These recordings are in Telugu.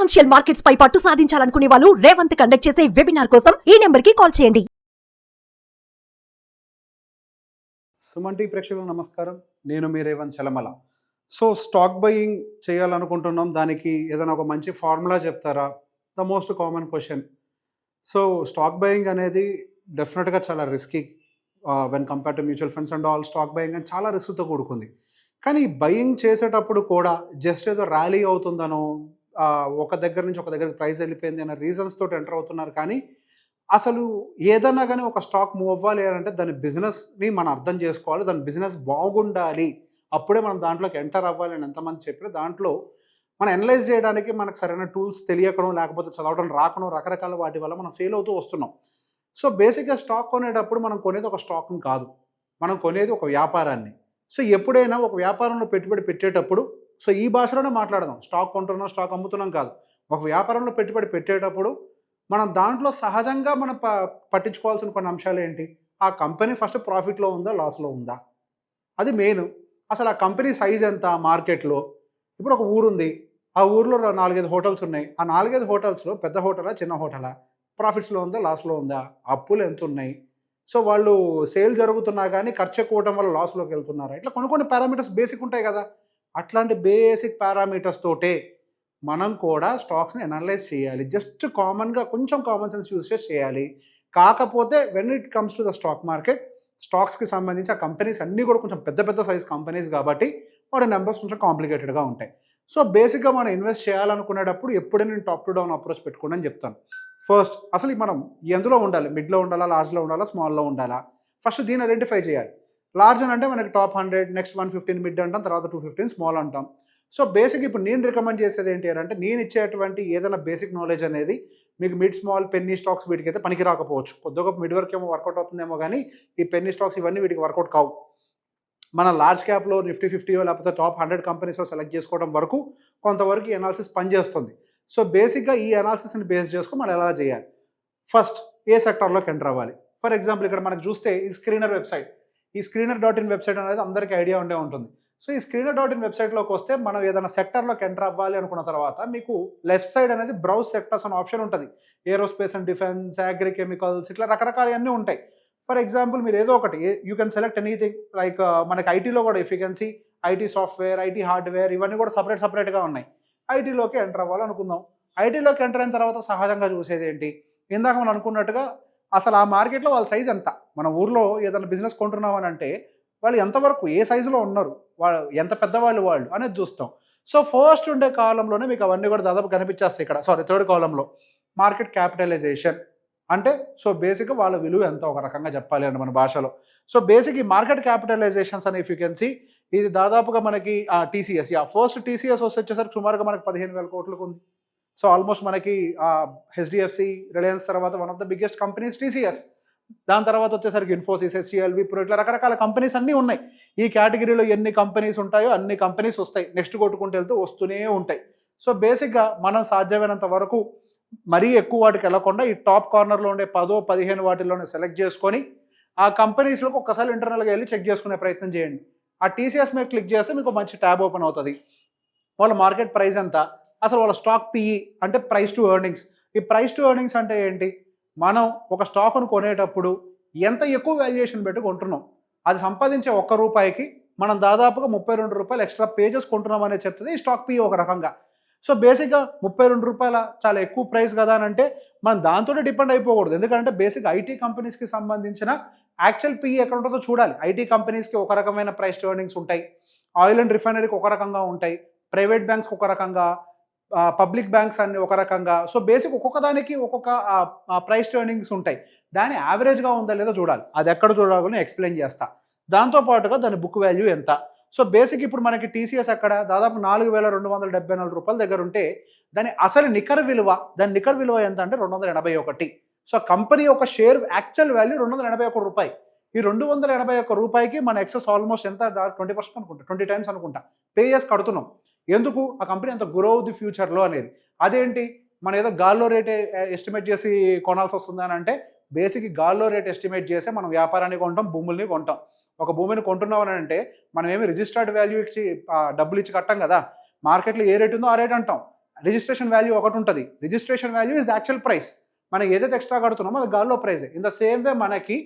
ఫైనాన్షియల్ మార్కెట్స్ పై పట్టు సాధించాలనుకునే వాళ్ళు రేవంత్ కండక్ట్ చేసే వెబినార్ కోసం ఈ నెంబర్ కి కాల్ చేయండి. సుమన్ టీవీ ప్రేక్షకులకు నమస్కారం. నేను మీ Revanth Chalamala. So stock buying చేయాలనుకుంటున్నాం, దానికి ఏదైనా ఒక మంచి ఫార్ములా చెప్తారా? The most common question. So stock buying అనేది డెఫినెట్గా చాలా risky when compare to mutual funds and all. Stock buying అని చాలా రిస్క్తో కూడుకుంది. కానీ బయింగ్ చేసేటప్పుడు కూడా జస్ట్ ఏదో ర్యాలీ అవుతుందనో, ఒక దగ్గర నుంచి ఒక దగ్గరికి ప్రైస్ వెళ్ళిపోయింది అన్న రీజన్స్ తోటి ఎంటర్ అవుతున్నారు. కానీ అసలు ఏదన్నా కానీ ఒక స్టాక్ మూవ్ అవ్వాలి అంటే దాని బిజినెస్ని మనం అర్థం చేసుకోవాలి, దాని బిజినెస్ బాగుండాలి, అప్పుడే మనం దాంట్లోకి ఎంటర్ అవ్వాలి అని ఎంతమంది చెప్పినా దాంట్లో మనం అనలైజ్ చేయడానికి మనకు సరైన టూల్స్ తెలియకడం, లేకపోతే చదవడం రాకడం, రకరకాల వాటి వల్ల మనం ఫెయిల్ అవుతూ వస్తున్నాం. సో బేసిక్గా స్టాక్ కొనేటప్పుడు మనం కొనేది ఒక స్టాక్ని కాదు, మనం కొనేది ఒక వ్యాపారాన్ని. సో ఎప్పుడైనా ఒక వ్యాపారంలో పెట్టుబడి పెట్టేటప్పుడు, సో ఈ భాషలోనే మాట్లాడదాం, స్టాక్ కొంటున్నాం స్టాక్ అమ్ముతున్నాం కాదు. ఒక వ్యాపారంలో పెట్టుబడి పెట్టేటప్పుడు మనం దాంట్లో సహజంగా మనం పట్టించుకోవాల్సిన కొన్ని అంశాలు ఏంటి? ఆ కంపెనీ ఫస్ట్ ప్రాఫిట్లో ఉందా, లాస్లో ఉందా, అది మెయిన్. అసలు ఆ కంపెనీ సైజ్ ఎంత మార్కెట్లో? ఇప్పుడు ఒక ఊరుంది, ఆ ఊర్లో 4-5 హోటల్స్ ఉన్నాయి. ఆ 4-5 హోటల్స్లో పెద్ద హోటలా చిన్న హోటలా, ప్రాఫిట్స్లో ఉందా లాస్లో ఉందా, అప్పులు ఎంత ఉన్నాయి, సో వాళ్ళు సేల్ జరుగుతున్నా కానీ ఖర్చు ఎక్కువ అవడం వల్ల లాస్లోకి వెళ్తున్నారా, ఇట్లా కొన్ని పారామీటర్స్ బేసిక్ ఉంటాయి కదా. అట్లాంటి బేసిక్ పారామీటర్స్ తోటే మనం కూడా స్టాక్స్ని అనలైజ్ చేయాలి. జస్ట్ కామన్గా కొంచెం కామన్ సెన్స్ యూస్ చేయాలి. కాకపోతే when it comes to the stock market, స్టాక్స్కి సంబంధించి ఆ కంపెనీస్ అన్నీ కూడా కొంచెం పెద్ద పెద్ద సైజ్ కంపెనీస్ కాబట్టి వాటి నెంబర్స్ కొంచెం కాంప్లికేటెడ్గా ఉంటాయి. సో బేసిక్గా మనం ఇన్వెస్ట్ చేయాలనుకునేటప్పుడు ఎప్పుడైనా నేను టాప్ టు డౌన్ అప్రోచ్ పెట్టుకోండి అని చెప్తాను. ఫస్ట్ అసలు మనం ఎందులో ఉండాలి, మిడ్లో ఉండాలా, లార్జ్లో ఉండాలా, స్మాల్లో ఉండాలా, ఫస్ట్ దీన్ని ఐడెంటిఫై చేయాలి. లార్జ్ అని అంటే మనకి టాప్ 100, నెక్స్ట్ 115 మిడ్ అంటాం, తర్వాత 215 స్మాల్ అంటాం. సో బేసిక్ ఇప్పుడు నేను రికమెండ్ చేసేది ఏంటి అంటే, నేను ఇచ్చేటువంటి ఏదైనా బేసిక్ నాలెడ్జ్ అనేది మీకు మిడ్, స్మాల్, పెన్నీ స్టాక్స్ వీటికి అయితే పనికి రాకపోవచ్చు. కొద్దిగా మిడ్ వరకు ఏమో వర్కౌట్ అవుతుందేమో, కానీ ఈ పెన్నీ స్టాక్స్ ఇవన్నీ వీటికి వర్కౌట్ కావు. మన లార్జ్ క్యాప్లో నిఫ్టీ 50 లేకపోతే టాప్ 100 కంపెనీస్లో సెలెక్ట్ చేసుకోవడం వరకు కొంతవరకు ఈ అనాలిసిస్ పనిచేస్తుంది. సో బేసిక్గా ఈ అనాలిసిస్ని బేస్ చేసుకుని మనం ఎలా చేయాలి? ఫస్ట్ ఏ సెక్టార్లోకి ఎంటర్ అవ్వాలి? ఫర్ ఎగ్జాంపుల్ ఇక్కడ మనకు చూస్తే ఈ స్క్రీనర్ వెబ్సైట్, ఈ స్క్రీనర్.in వెబ్సైట్ అనేది అందరికీ ఐడియా ఉండే ఉంటుంది. సో ఈ స్క్రీనర్.in వెబ్సైట్లోకి వస్తే మనం ఏదైనా సెక్టార్లోకి ఎంటర్ అవ్వాలి అనుకున్న తర్వాత మీకు లెఫ్ట్ సైడ్ అనేది బ్రౌజ్ సెక్టర్స్ అనే ఆప్షన్ ఉంటుంది. Aerospace and defence, agri chemicals, ఇట్లా రకరకాలన్నీ ఉంటాయి. ఫర్ ఎగ్జాంపుల్ మీరు ఏదో ఒకటి you can select anything. Like మనకి ఐటీలో కూడా if you can see IT software, IT hardware, ఇవన్నీ కూడా సపరేట్గా ఉన్నాయి. ఐటీలోకి ఎంటర్ అవ్వాలనుకుందాం. ఐటీలోకి ఎంటర్ అయిన తర్వాత సహజంగా చూసేది ఏంటి? ఇందాక మనం అనుకున్నట్టుగా అసలు ఆ మార్కెట్లో వాళ్ళ సైజ్ ఎంత, మన ఊర్లో ఏదైనా బిజినెస్ కొంటున్నామని అంటే వాళ్ళు ఎంతవరకు ఏ సైజులో ఉన్నారు, వాళ్ళు ఎంత పెద్దవాళ్ళు వాళ్ళు అనేది చూస్తాం. సో ఫస్ట్ ఉండే కాలంలోనే మీకు అవన్నీ కూడా దాదాపు కనిపించేస్తాయి. ఇక్కడ థర్డ్ కాలంలో మార్కెట్ క్యాపిటలైజేషన్ అంటే, సో బేసిక్గా వాళ్ళ విలువ ఎంత ఒక రకంగా చెప్పాలి అంటే మన భాషలో. సో బేసిక్ ఈ మార్కెట్ క్యాపిటలైజేషన్స్ అనే ఎఫిషియన్సీ ఇది దాదాపుగా మనకి టీసీఎస్, ఫస్ట్ టీసీఎస్ వచ్చేసరికి సుమారుగా మనకి 15,000 కోట్లకు ఉంది. సో ఆల్మోస్ట్ మనకి హెచ్డిఎఫ్సి, రిలయన్స్ తర్వాత one of the biggest companies TCS. దాని తర్వాత వచ్చేసరికి ఇన్ఫోసిస్, ఎస్సీఎల్, విప్రో, ఇట్లా రకరకాల కంపెనీస్ అన్నీ ఉన్నాయి. ఈ కేటగిరీలో ఎన్ని కంపెనీస్ ఉంటాయో అన్ని కంపెనీస్ వస్తాయి, నెక్స్ట్ కొట్టుకుంటూ వెళ్తూ వస్తూనే ఉంటాయి. సో బేసిక్గా మనం సాధ్యమైనంత వరకు మరీ ఎక్కువ వాటికి వెళ్ళకుండా ఈ టాప్ కార్నర్లో ఉండే 10-15 వాటిల్లోనే సెలెక్ట్ చేసుకొని ఆ కంపెనీస్లోకి ఒక్కసారి ఇంటర్నల్గా వెళ్ళి చెక్ చేసుకునే ప్రయత్నం చేయండి. ఆ టీసీఎస్ మీద క్లిక్ చేస్తే మీకు మంచి ట్యాబ్ ఓపెన్ అవుతుంది. వాళ్ళ మార్కెట్ ప్రైస్ ఎంత, అసలు వాళ్ళ స్టాక్ పిఈ అంటే ప్రైస్ టు ఎర్నింగ్స్. ఈ ప్రైస్ టు ఎర్నింగ్స్ అంటే ఏంటి? మనం ఒక స్టాక్ను కొనేటప్పుడు ఎంత ఎక్కువ వాల్యుయేషన్ పెట్టి కొంటున్నాం, అది సంపాదించే ₹1 మనం దాదాపుగా ₹32 ఎక్స్ట్రా పేజెస్ కొంటున్నాం అనేది చెప్తుంది ఈ స్టాక్ పిఈ ఒక రకంగా. సో బేసిక్గా ₹32 చాలా ఎక్కువ ప్రైస్ కదా అని అంటే మనం దాంతోనే డిపెండ్ అయిపోకూడదు. ఎందుకంటే బేసిక్ ఐటీ కంపెనీస్కి సంబంధించిన యాక్చువల్ పిఈ ఎక్కడ ఉంటుందో చూడాలి. ఐటీ కంపెనీస్కి ఒక రకమైన ప్రైస్ టు ఎర్నింగ్స్ ఉంటాయి, ఆయిల్ అండ్ రిఫైనరీకి ఒక రకంగా ఉంటాయి, ప్రైవేట్ బ్యాంక్స్కి ఒక రకంగా, పబ్లిక్ బ్యాంక్స్ అన్ని ఒక రకంగా. సో బేసిక్ ఒక్కొక్క దానికి ఒక్కొక్క ప్రైస్ టు ఎర్నింగ్స్ ఉంటాయి. దాని యావరేజ్గా ఉందా లేదో చూడాలి. అది ఎక్కడ చూడాలని ఎక్స్ప్లెయిన్ చేస్తా. దాంతోపాటుగా దాని బుక్ వాల్యూ ఎంత. సో బేసిక్ ఇప్పుడు మనకి టీసీఎస్ అక్కడ దాదాపు ₹4,274 దగ్గర ఉంటే దాని అసలు నికర విలువ, దాని నికర విలువ ఎంత అంటే 281. సో కంపెనీ ఒక షేర్ యాక్చువల్ వాల్యూ ₹281. ఈ ₹281కి మన ఎక్సెస్ ఆల్మోస్ట్ ఎంత, 20% అనుకుంటా, 20 టైమ్స్ అనుకుంటా పే చేసి కడుతున్నాం. ఎందుకు? ఆ కంపెనీ అంత గ్రో అవుద్ది ఫ్యూచర్లో అనేది. అదేంటి మనం ఏదో గాల్లో రేట్ ఎస్టిమేట్ చేసి కొనాల్సి వస్తుందని అంటే, బేసిక్ గాల్లో రేట్ ఎస్టిమేట్ చేసే మనం వ్యాపారాన్ని కొంటాం, భూముల్ని కొంటాం. ఒక భూమిని కొంటున్నాం అని అంటే మనం ఏమి రిజిస్టర్డ్ వాల్యూ ఇచ్చి డబ్బులు ఇచ్చి కట్టాం కదా. మార్కెట్లో ఏ రేట్ ఉందో ఆ రేట్ అంటాం. రిజిస్ట్రేషన్ వాల్యూ ఒకటి ఉంటుంది. Registration value is the actual price. మనం ఏదైతే ఎక్స్ట్రా కడుతున్నామో అది గాల్లో ప్రైజే. ఇన్ ద సేమ్ వే మనకి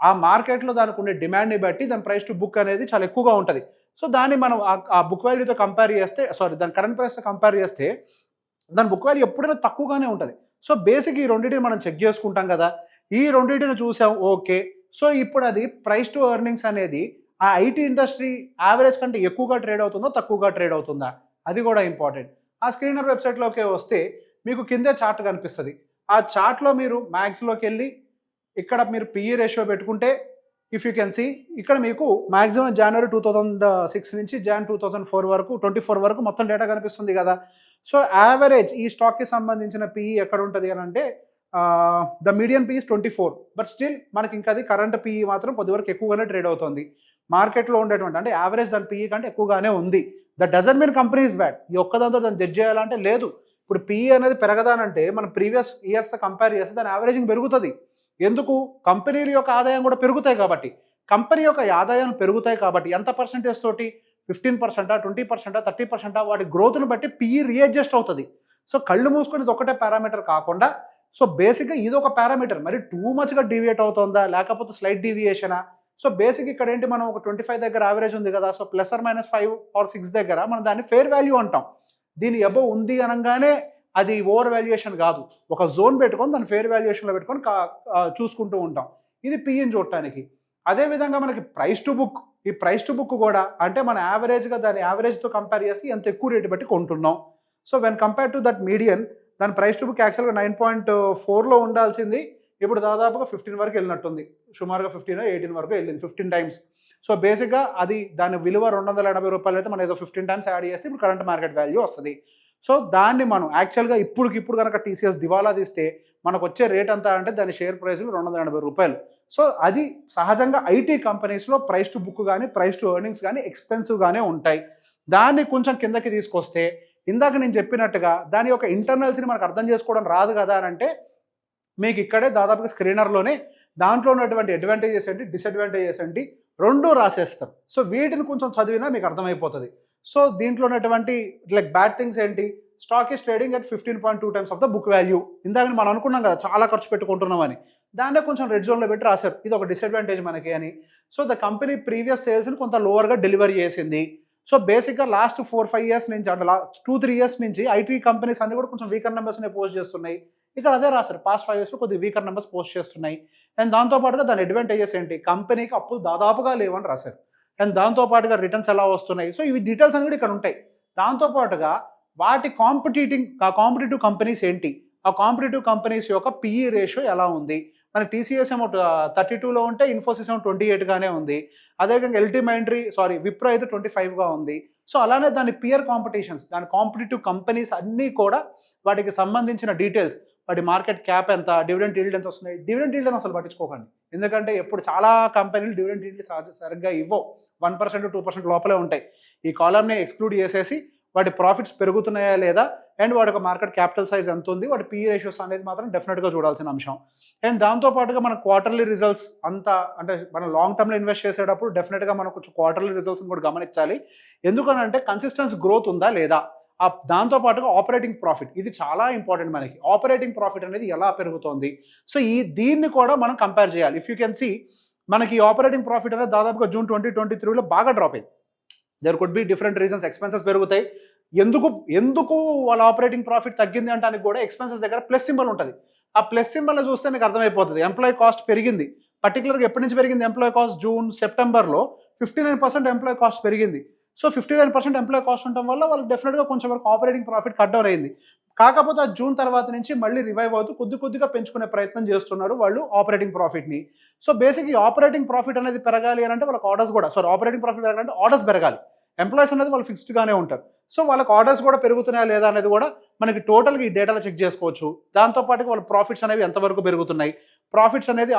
ఆ మార్కెట్లో దానికి ఉండే డిమాండ్ని బట్టి దాని ప్రైస్ టు బుక్ అనేది చాలా ఎక్కువగా ఉంటుంది. సో దాన్ని మనం ఆ బుక్ వాల్యూతో కంపేర్ చేస్తే, దాని కరెంట్ ప్రైస్తో కంపేర్ చేస్తే దాని బుక్ వాల్యూ ఎప్పుడైనా తక్కువగానే ఉంటుంది. సో బేసిక్ ఈ రెండింటిని మనం చెక్ చేసుకుంటాం కదా, ఈ రెండింటిని చూసాం ఓకే. సో ఇప్పుడు అది ప్రైస్ టు ఎర్నింగ్స్ అనేది ఆ ఐటీ ఇండస్ట్రీ యావరేజ్ కంటే ఎక్కువగా ట్రేడ్ అవుతుందో తక్కువగా ట్రేడ్ అవుతుందా, అది కూడా ఇంపార్టెంట్. ఆ స్క్రీనర్ వెబ్సైట్లోకి వస్తే మీకు కిందే చార్ట్ కనిపిస్తుంది. ఆ చార్ట్లో మీరు మ్యాక్స్లోకి వెళ్ళి ఇక్కడ మీరు పిఈ రేషియో పెట్టుకుంటే ఇఫ్ యూ కెన్ సీ ఇక్కడ మీకు మ్యాక్సిమం జనవరి 2006 నుంచి జాన్ 2024 వరకు మొత్తం డేటా కనిపిస్తుంది కదా. సో యావరేజ్ ఈ స్టాక్కి సంబంధించిన పిఈ ఎక్కడ ఉంటుంది అని అంటే the medium PE 24, but still మనకి ఇంకా అది కరెంట్ పిఈ మాత్రం కొద్దివరకు ఎక్కువగానే ట్రేడ్ అవుతుంది. మార్కెట్లో ఉండేటువంటి అంటే యావరేజ్ దాని పిఈ కంటే ఎక్కువగానే ఉంది. That doesn't mean company is bad. ఈ ఒక్కదాంతో దాన్ని జడ్జ్ చేయాలంటే లేదు. ఇప్పుడు పిఈ అనేది పెరగదానంటే మనం ప్రీవియస్ ఇయర్స్తో కంపేర్ చేస్తే దాని యావరేజింగ్ పెరుగుతుంది. ఎందుకు? కంపెనీల యొక్క ఆదాయం కూడా పెరుగుతాయి కాబట్టి. కంపెనీ యొక్క ఆదాయాలు పెరుగుతాయి కాబట్టి ఎంత పర్సెంటేజ్ తోటి 15%, 20%, 30% వాటి గ్రోత్ను బట్టి పిఈ రీఅడ్జస్ట్ అవుతుంది. సో కళ్ళు మూసుకొని ఇది ఒకటే పారామీటర్ కాకుండా సో బేసిక్గా ఇది ఒక పారామీటర్, మరి టూ మచ్గా డీవియేట్ అవుతుందా లేకపోతే స్లైట్ డీవియేషనా. సో బేసిక్ ఇక్కడ ఏంటి, మనం ఒక 25 దగ్గర యావరేజ్ ఉంది కదా, సో ±5 or 6 దగ్గర మనం దాన్ని ఫెయిర్ వాల్యూ అంటాం. దీని అబోవ్ ఉంది అనగానే అది ఓవర్ వాల్యుయేషన్ కాదు. ఒక జోన్ పెట్టుకొని దాన్ని ఫెయిర్ వాల్యుయేషన్లో పెట్టుకొని చూసుకుంటూ ఉంటాం. ఇది పిఈని చూడటానికి. అదేవిధంగా మనకి ప్రైస్ టు బుక్, ఈ ప్రైస్ టు బుక్ కూడా అంటే మన యావరేజ్గా దాని యావరేజ్తో కంపేర్ చేసి ఎంత ఎక్కువ రేటు బట్టి కొంటున్నాం. So when compare to that median దాని ప్రైస్ టు బుక్ యాక్చువల్గా 9.4లో ఉండాల్సింది ఇప్పుడు దాదాపుగా 15 వరకు వెళ్ళినట్టుంది. సుమారుగా 15 or 18 వరకు వెళ్ళింది, 15 times. సో బేసిక్గా అది దాని విలువ 280 రూపాయలు అయితే మనం ఏదో 15 times యాడ్ చేస్తే ఇప్పుడు కరెంట్ మార్కెట్ వాల్యూ వస్తుంది. సో దాన్ని మనం యాక్చువల్గా ఇప్పుడు కనుక టీసీఎస్ దివాలా తీస్తే మనకు వచ్చే రేట్ అంతా అంటే దాని షేర్ ప్రైస్లు 280 రూపాయలు. సో అది సహజంగా ఐటీ కంపెనీస్లో ప్రైస్ టు బుక్ కానీ ప్రైస్ టు ఎర్నింగ్స్ కానీ ఎక్స్పెన్సివ్గానే ఉంటాయి. దాన్ని కొంచెం కిందకి తీసుకొస్తే ఇందాక నేను చెప్పినట్టుగా దాని యొక్క ఇంటర్నల్స్ని మనకు అర్థం చేసుకోవడం రాదు కదా అని అంటే మీకు ఇక్కడే దాదాపుగా స్క్రీనర్లోనే దాంట్లో ఉన్నటువంటి అడ్వాంటేజెస్ ఏంటి డిసడ్వాంటేజెస్ ఏంటి రెండూ రాసేస్తాం. సో వీటిని కొంచెం చదివినా మీకు అర్థమైపోతుంది. సో దీంట్లో ఉన్నటువంటి లైక్ బ్యాడ్ థింగ్స్ ఏంటి, stock is trading at 15.2 times of the book value. ఇందాక మనం అనుకున్నాం కదా చాలా ఖర్చు పెట్టుకుంటున్నామని, దాన్నే కొంచెం రెడ్ జోన్లో పెట్టి రాశారు ఇది ఒక డిసడ్వాంటేజ్ మనకి అని. సో ద కంపెనీ ప్రీవియస్ సేల్స్ని కొంత లోవర్గా డెలివరీ చేసింది. సో బేసిక్గా లాస్ట్ 4-5 years నుంచి అంటే 2-3 years నుంచి ఐటీ కంపెనీస్ అన్ని కూడా కొంచెం వీకర్ నెంబర్స్ని పోస్ట్ చేస్తున్నాయి. ఇక్కడ అదే రాశారు, పాస్ట్ 5 yearsలో కొద్దిగా వీకర్ నెంబర్స్ పోస్ట్ చేస్తున్నాయి. అండ్ దాంతోపాటుగా దాని అడ్వాంటేజెస్ ఏంటి, కంపెనీకి అప్పులు దాదాపుగా లేవని రాశారు. అండ్ దాంతోపాటుగా రిటర్న్స్ ఎలా వస్తున్నాయి. సో ఇవి డీటెయిల్స్ అన్ని కూడా ఇక్కడ ఉంటాయి. దాంతోపాటుగా వాటి కాంపిటేటివ్ కంపెనీస్ ఏంటి, ఆ కాంపిటేటివ్ కంపెనీస్ యొక్క పిఈ రేషియో ఎలా ఉంది. మన టీసీఎస్ ఏమో 32లో ఉంటే ఇన్ఫోసిస్ ఏమో 28గానే ఉంది. అదేవిధంగా విప్రో అయితే 25గా ఉంది. సో అలానే దాని పియర్ కాంపిటీషన్స్, దాని కాంపిటేటివ్ కంపెనీస్ అన్నీ కూడా వాటికి సంబంధించిన డీటెయిల్స్, వాటి మార్కెట్ క్యాప్ ఎంత, డివిడెండ్ ఈల్డ్ ఎంత వస్తున్నాయి. డివిడెండ్ ఈల్డ్ అని అసలు పట్టించుకోకండి, ఎందుకంటే ఎప్పుడు చాలా కంపెనీలు డివిడెండ్ ఈల్డ్ సరిగ్గా ఇవ్వవు, 1% 2% లోపలే ఉంటాయి. ఈ కాలమ్ని ఎక్స్క్లూడ్ చేసేసి వాటి ప్రాఫిట్స్ పెరుగుతున్నాయా లేదా అండ్ వాటి యొక్క మార్కెట్ క్యాపిటల్ సైజ్ ఎంత ఉంది, వాటి పిఈ రేషియోస్ అనేది మాత్రం డెఫినెట్గా చూడాల్సిన అంశం. అండ్ దాంతోపాటుగా మన క్వార్టర్లీ రిజల్ట్స్ అంతా అంటే మనం లాంగ్ టర్మ్లో ఇన్వెస్ట్ చేసేటప్పుడు డెఫినెట్గా మనం కొంచెం క్వార్టర్లీ రిజల్ట్స్ని కూడా గమనించాలి. ఎందుకనంటే కన్సిస్టెన్స్ గ్రోత్ ఉందా లేదా. దాంతోపాటుగా ఆపరేటింగ్ ప్రాఫిట్, ఇది చాలా ఇంపార్టెంట్ మనకి. ఆపరేటింగ్ ప్రాఫిట్ అనేది ఎలా పెరుగుతోంది, సో దీన్ని కూడా మనం కంపేర్ చేయాలి. ఇఫ్ యూ కెన్ సీ మనకి ఆపరేటింగ్ ప్రాఫిట్ అనేది దాదాపుగా జూన్ 2023లో బాగా డ్రాప్ అయింది. There could be different reasons, expenses పెరుగుతాయి. ఎందుకు వాళ్ళ ఆపరేటింగ్ ప్రాఫిట్ తగ్గింది అంటానికి కూడా ఎక్స్పెన్సెస్ దగ్గర ప్లస్ సింబల్ ఉంటుంది. ఆ ప్లస్ సింబల్ని చూస్తే మీకు అర్థమైపోతుంది. ఎంప్లాయీ కాస్ట్ పెరిగింది, పర్టికులర్గా ఎప్పటి నుంచి పెరిగింది ఎంప్లాయీ కాస్ట్, జూన్ సెప్టెంబర్లో 59% ఎంప్లాయీ కాస్ట్ పెరిగింది. సో 59% ఎంప్లాయీ కాస్ట్ ఉండటం వల్ల వాళ్ళకి డెఫినెట్గా కొంచెం వరకు ఆపరేటింగ్ ప్రాఫిట్ కట్ డౌన్ అయింది. కాకపోతే ఆ జూన్ తర్వాత నుంచి మళ్ళీ రివైవ్ అవుతూ కొద్దిగా పెంచుకునే ప్రయత్నం చేస్తున్నారు వాళ్ళు ఆపరేటింగ్ ప్రాఫిట్ని. సో బేసిక్ ఈ ఆపరేటింగ్ ప్రాఫిట్ అనేది పెరగాలి అని అంటే వాళ్ళకి ఆర్డర్స్ కూడా ఆపరేటింగ్ ప్రాఫిట్ పెరగాలంటే ఆర్డర్స్ పెరగాలి. ఎంప్లాయీస్ అనేది వాళ్ళు ఫిక్స్డ్గానే ఉంటారు. సో వాళ్ళకి ఆర్డర్స్ కూడా పెరుగుతున్నాయా లేదా అనేది కూడా మనకి టోటల్గా ఈ డేటాలో చెక్ చేసుకోవచ్చు. దాంతోపాటు వాళ్ళ ప్రాఫిట్స్ అనేవి ఎంతవరకు పెరుగుతున్నాయి. ప్రాఫిట్స్ అనేది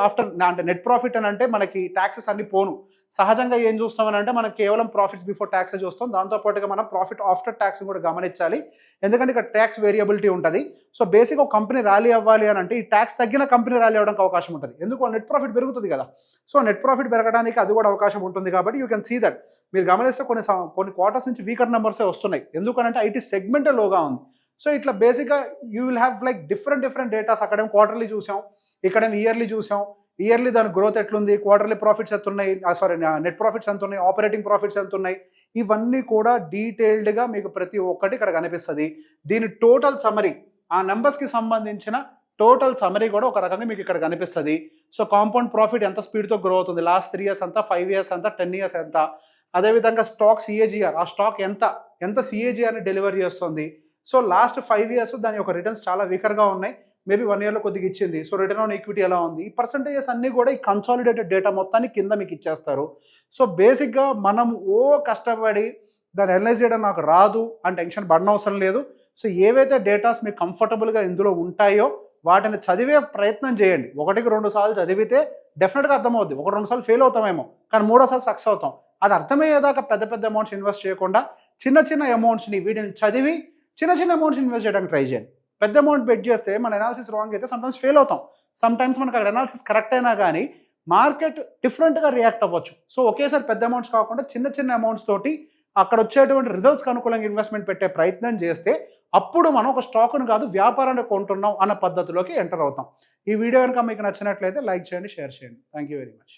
అంటే నెట్ ప్రాఫిట్ అని అంటే మనకి ట్యాక్సెస్ అన్ని పోను. సహజంగా ఏం చూస్తామని అంటే మనం కేవలం ప్రాఫిట్స్ బిఫోర్ ట్యాక్స్ చూస్తాం. దాంతోపాటుగా మనం ప్రాఫిట్ ఆఫ్టర్ ట్యాక్స్ కూడా గమనించాలి, ఎందుకంటే ఇక్కడ ట్యాక్స్ వేరియబిలిటీ ఉంటుంది. సో బేసిక్ ఒక కంపెనీ ర్యాలీ అవ్వాలి అని అంటే ఈ ట్యాక్స్ తగ్గిన కంపెనీ ర్యాలీ అవ్వడానికి అవకాశం ఉంటుంది, ఎందుకు నెట్ ప్రాఫిట్ పెరుగుతుంది కదా. సో నెట్ ప్రాఫిట్ పెరగడానికి అది కూడా అవకాశం ఉంటుంది. కాబట్టి యూ కెన్ సీ దట్ మీరు గమనిస్తే కొన్ని క్వార్టర్స్ నుంచి వీకర్ నెంబర్సే వస్తున్నాయి. ఎందుకనంటే ఐటీ సెగ్మెంటే లోగా ఉంది. సో ఇట్లా బేసిక్గా you will have like different datas. అక్కడేమో క్వార్టర్లీ చూసాం, ఇక్కడేమో ఇయర్లీ చూసాం. ఇయర్లీ దాని గ్రోత్ ఎట్లుంది, క్వార్టర్లీ ప్రాఫిట్స్ ఎంత ఉన్నాయి, నెట్ ప్రాఫిట్స్ ఎంత ఉన్నాయి, ఆపరేటింగ్ ప్రాఫిట్స్ ఎంత ఉన్నాయి, ఇవన్నీ కూడా డీటెయిల్డ్గా మీకు ప్రతి ఒక్కటి ఇక్కడ కనిపిస్తుంది. దీని టోటల్ సమరీ, ఆ నెంబర్స్కి సంబంధించిన టోటల్ సమరీ కూడా ఒక రకంగా మీకు ఇక్కడ కనిపిస్తుంది. సో కాంపౌండ్ ప్రాఫిట్ ఎంత స్పీడ్తో గ్రో అవుతుంది, లాస్ట్ 3 years ఎంత, 5 years ఎంత, 10 years ఎంత, అదేవిధంగా స్టాక్ సిఏజిఆర్, ఆ స్టాక్ ఎంత సిఏజిఆర్ని డెలివరీ చేస్తుంది. సో లాస్ట్ 5 years దాని యొక్క రిటర్న్స్ చాలా వీకర్గా ఉన్నాయి, మేబీ 1 yearలో కొద్దిగా ఇచ్చింది. సో రిటర్న్ ఆన్ ఈక్విటీ ఎలా ఉంది, ఈ పర్సంటేజెస్ అన్నీ కూడా ఈ కన్సాలిడేటెడ్ డేటా మొత్తాన్ని కింద మీకు ఇచ్చేస్తారు. సో బేసిక్గా మనం కష్టపడి దాన్ని అనలైజ్ చేయడం నాకు రాదు అని టెన్షన్ పడనవసరం లేదు. సో ఏవైతే డేటాస్ మీకు కంఫర్టబుల్గా ఇందులో ఉంటాయో వాటిని చదివే ప్రయత్నం చేయండి. 1-2 సార్లు చదివితే డెఫినెట్గా అర్థమవుద్ది. 1-2 సార్లు ఫెయిల్ అవుతామేమో, కానీ 3వ సారి సక్సెస్ అవుతాం. అది అర్థమయ్యేదాకా పెద్ద అమౌంట్స్ ఇన్వెస్ట్ చేయకుండా చిన్న అమౌంట్స్ని వీటిని చదివి చిన్న అమౌంట్స్ ఇన్వెస్ట్ చేయడానికి ట్రై చేయండి. పెద్ద అమౌంట్ బెట్ చేస్తే మన అనాలిసిస్ రాంగ్ అయితే సమ్టైమ్స్ ఫెయిల్ అవుతాం. సమ్టైమ్స్ మనకు అక్కడ అనాలిసిస్ కరెక్ట్ అయినా కానీ మార్కెట్ డిఫరెంట్గా రియాక్ట్ అవ్వచ్చు. సో ఒకేసారి పెద్ద అమౌంట్స్ కాకుండా చిన్న అమౌంట్స్ తోటి అక్కడ వచ్చేటువంటి రిజల్ట్స్కి అనుకూలంగా ఇన్వెస్ట్మెంట్ పెట్టే ప్రయత్నం చేస్తే అప్పుడు మనం ఒక స్టాక్ను కాదు వ్యాపారాన్ని కొంటున్నాం అన్న పద్ధతిలోకి ఎంటర్ అవుతాం. ఈ వీడియో కనుక మీకు నచ్చినట్లయితే లైక్ చేయండి, షేర్ చేయండి. Thank you very much.